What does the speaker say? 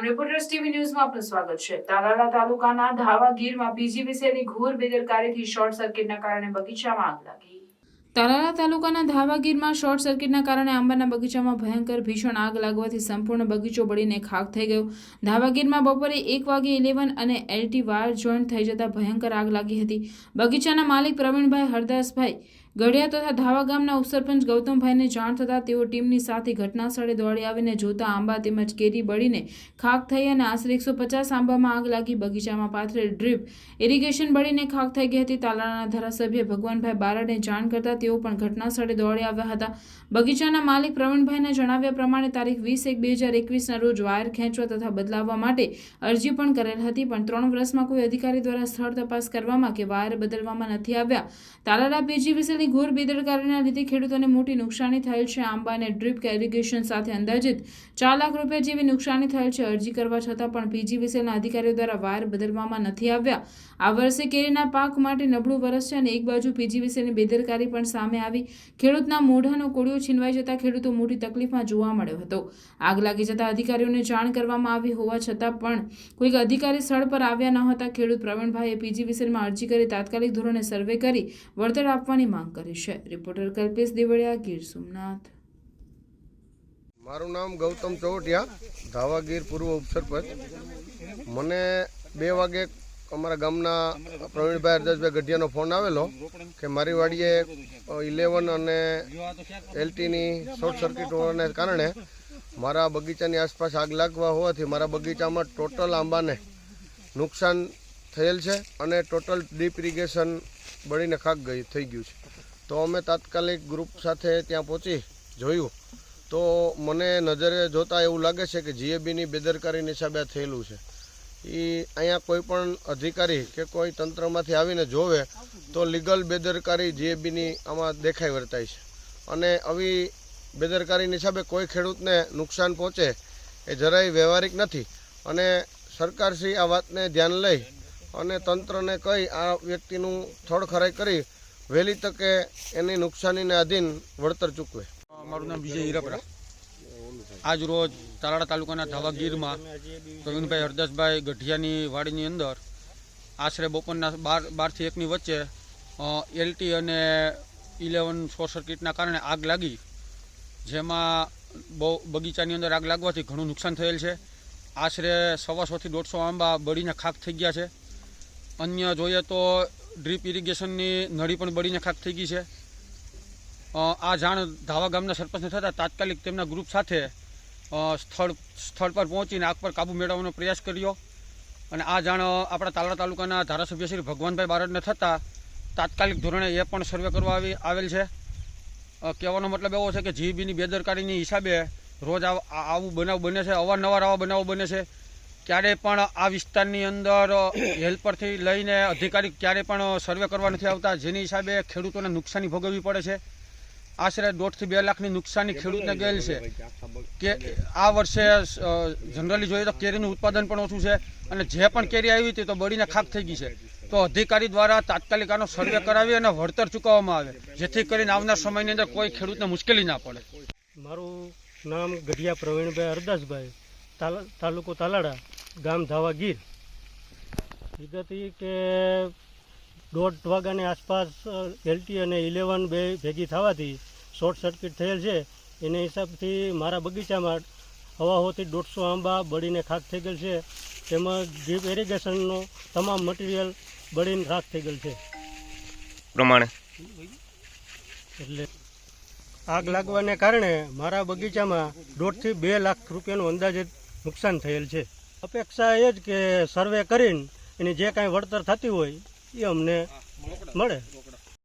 નમસ્કાર, reporters TV ન્યૂઝમાં આપનું સ્વાગત છે। તાલાલા તાલુકાના ધાવા ગીરમાં પીજીવીસીએલની ઘોર બેદરકારીથી શોર્ટ સર્કિટના કારણે બગીચામાં આગ લાગી। તાલાલા તાલુકાના ધાવા ગીરમાં શોર્ટ સર્કિટના કારણે આંબાના બગીચામાં ભયંકર ભીષણ આગ લાગવાથી સંપૂર્ણ બગીચો બળીને ખાખ થઈ ગયો। ધાવા ગીરમાં બપોરે 1:11 અને એલટી વાયર જોઈન્ટ થઈ જતા ભયંકર આગ લાગી હતી। બગીચાના માલિક પ્રવીણભાઈ હરદાસભાઈ ગઢિયા તથા ધાવા ગામના ઉપસરપંચ ગૌતમભાઈને જાણ થતાં તેઓ ટીમની સાથે ઘટના સ્થળે દોડી આવીને જોતા આંબા તેમજ કેરી બળીને ખાખ થઈ અને આશરે 150 આંબામાં આગ લાગી। બગીચામાં પાથરેલ ડ્રીપ ઇરિગેશન બળીને ખાખ થઈ ગઈ હતી। તાલાલાના ધારાસભ્ય ભગવાનભાઈ બારડને જાણ કરતા તેઓ પણ ઘટના સ્થળે દોડી આવ્યા હતા। બગીચાના માલિક પ્રવીણભાઈના જણાવ્યા પ્રમાણે તારીખ 20/1/2021ના રોજ વાયર ખેંચવા તથા બદલાવવા માટે અરજી પણ કરેલ હતી, પણ 3 વર્ષમાં કોઈ અધિકારી દ્વારા સ્થળ તપાસ કરવામાં કે વાયર બદલવામાં નથી આવ્યા। તાલાલા પીજીવીસીએલની ઘોર બેદરકારીના લીધે ખેડૂતોને મોટી નુકસાની થયેલ છે। આંબા અને ડ્રીપ ઇરિગેશન સાથે અંદાજિત 4 લાખ રૂપિયા જેવી નુકસાની થયેલ છે। અરજી કરવા છતાં પણ પીજીવીસીએલના અધિકારીઓ દ્વારા વાયર બદલવામાં નથી આવ્યા। આ વર્ષે કેરીના પાક માટે નબળું વરસ છે અને એક બાજુ પીજીવીસીએલની બેદરકારી પણ સામે આવી। ખેડૂતના મોઢાનો કોળિયો છીનવાઈ જતા ખેડૂતો મોટી તકલીફમાં જોવા મળ્યો હતો। આગ લાગી જતા અધિકારીઓને જાણ કરવામાં આવી હોવા છતાં પણ કોઈ અધિકારી સ્થળ પર આવ્યા ન હતા। ખેડૂત પ્રવીણભાઈએ પીજીવીસીએલમાં અરજી કરી તાત્કાલિક ધોરણે સર્વે કરી વળતર આપવાની માંગ કરી છે। રિપોર્ટર કલ્પેશ દેવળિયા, ગીર સોમનાથ। મારું નામ ગૌતમ ચોવટિયા, ધાવા ગીર પૂર્વ ઉપસરપંચ। મને 2 વાગે અમારા ગામના પ્રવીણભાઈ હરદાસભાઈ ગઢિયાનો ફોન આવેલો કે મારી વાડીએ 11 અને એલટીની શોર્ટ સર્કિટ હોવાને કારણે મારા બગીચાની આસપાસ આગ લાગવા હોવાથી મારા બગીચામાં ટોટલ આંબાને નુકસાન થયેલ છે અને ટોટલ ડીપ ઇરિગેશન બળીને ખાક થઈ ગયું છે। તો અમે તાત્કાલિક ગ્રુપ સાથે ત્યાં પહોંચી જોયું તો મને નજરે જોતાં એવું લાગે છે કે જીએબીની બેદરકારીની હિસાબે આ થયેલું છે। અહીંયા કોઈ પણ અધિકારી કે કોઈ તંત્રમાંથી આવીને જોવે તો લીગલ બેદરકારી જીએબીની આમાં દેખાઈ વર્તાય છે અને આવી બેદરકારીની હિસાબે કોઈ ખેડૂતને નુકસાન પહોંચે એ જરાય વ્યવહારિક નથી અને સરકારશ્રી આ વાતને ધ્યાન લઈ અને તંત્રને કહી આ વ્યક્તિનું થોડખરાઈ કરી વહેલી તકે એની નુકસાનીને આધીન વળતર ચૂકવે। મારું નામ વિજય હીરાપરા। આજ રોજ તાલાળા તાલુકાના ધાવા ગીરમાં પ્રવીણભાઈ હરદાસભાઈ ગઢિયાની વાડીની અંદર આશરે બપોરના 12 થી 1ની વચ્ચે એલટી અને 11 શોર્ટ સર્કિટના કારણે આગ લાગી, જેમાં બગીચાની અંદર આગ લાગવાથી ઘણું નુકસાન થયેલ છે। આશરે 125 થી 150 આંબા બળીને ખાક થઈ ગયા છે। અન્ય જોઈએ તો ડ્રીપ ઇરિગેશનની નળી પણ બળીને ખાક થઈ ગઈ છે। આ જાણ ધાવા ગામના સરપંચને થતાં તાત્કાલિક તેમના ગ્રુપ સાથે સ્થળ પર પહોંચીને આગ પર કાબૂ મેળવવાનો પ્રયાસ કર્યો અને આ જાણ આપણા તાલાળા તાલુકાના ધારાસભ્ય શ્રી ભગવાનભાઈ બારડને થતાં તાત્કાલિક ધોરણે એ પણ સર્વે કરવા આવેલ છે। કહેવાનો મતલબ એવો છે કે જીબીની બેદરકારીની હિસાબે રોજ આવું બનાવ બને છે, અવારનવાર આવા બનાવો બને છે। ક્યારેય પણ આ વિસ્તારની અંદર હેલ્પરથી લઈને અધિકારી ક્યારેય પણ સર્વે કરવા નથી આવતા, જેની હિસાબે ખેડૂતોને નુકસાની ભોગવવી પડે છે। આશરે 1.5 થી 2 લાખની નુકસાની ખેડૂતને ગયેલ છે કે આ વર્ષે જનરલી જોઈએ તો કેરીનું ઉત્પાદન પણ ઓછું છે અને જે પણ કેરી આવી હતી તો બળીને ખાક થઈ ગઈ છે। તો અધિકારી દ્વારા તાત્કાલિક આનો સર્વે કરાવી અને વળતર ચૂકવવામાં આવે, જેથી કરીને આવનાર સમયની અંદર કોઈ ખેડૂતને મુશ્કેલી ના પડે। મારું નામ ગઢિયા પ્રવીણભાઈ હરદાસભાઈ, તાલુકો તાલાળા, ગામ ધાવા ગીર। વિગત એ કે 1:30 વાગ્યાની આસપાસ એલટી અને 11 બે ભેગી થવાથી શોર્ટ સર્કિટ થયેલ છે। એના હિસાબથી મારા બગીચામાં હવાહોથી 150 આંબા બળીને ખાક થઈ ગયેલ છે, તેમજ ડ્રીપ ઇરિગેશનનો તમામ મટીરિયલ બળીને ખાક થઈ ગયેલ છે પ્રમાણે। એટલે આગ લાગવાને કારણે મારા બગીચામાં 1.5 થી 2 લાખ રૂપિયાનું અંદાજિત નુકસાન થયેલ છે। અપેક્ષા એ જ કે સર્વે કરીને એની જે કાંઈ વળતર થતી હોય એ અમને મળે।